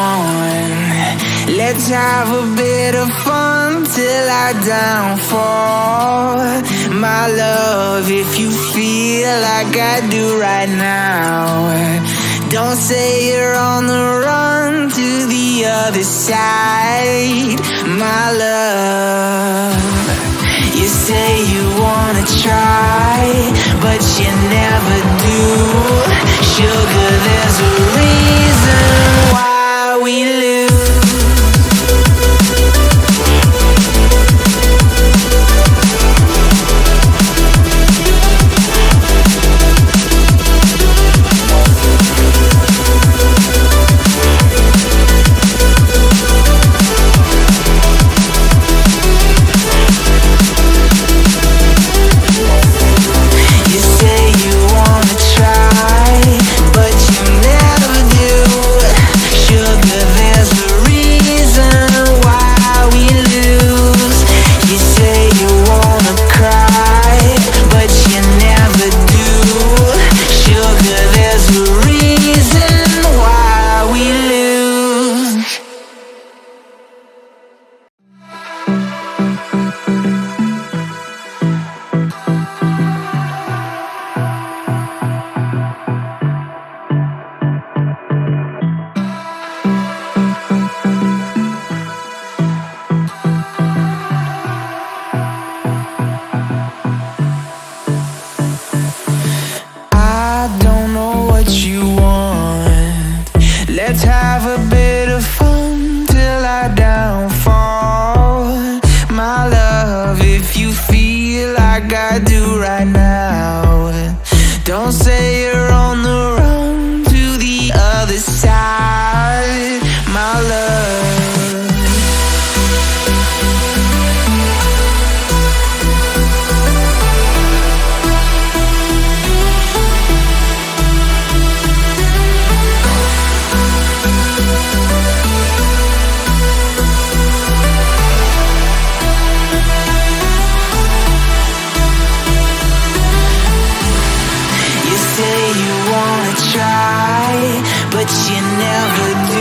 on. Let's have a bit of fun till I downfall. My love, if you feel like I do right now, don't say you're on the run to the other side. My love, you say you wanna try, but you never do. Sugar, there's a reason why we lose. Let's have a bit of fun till I downfall. My love, if you feel like I do right now, don't say you're on the run to the other side. My love, but you never do.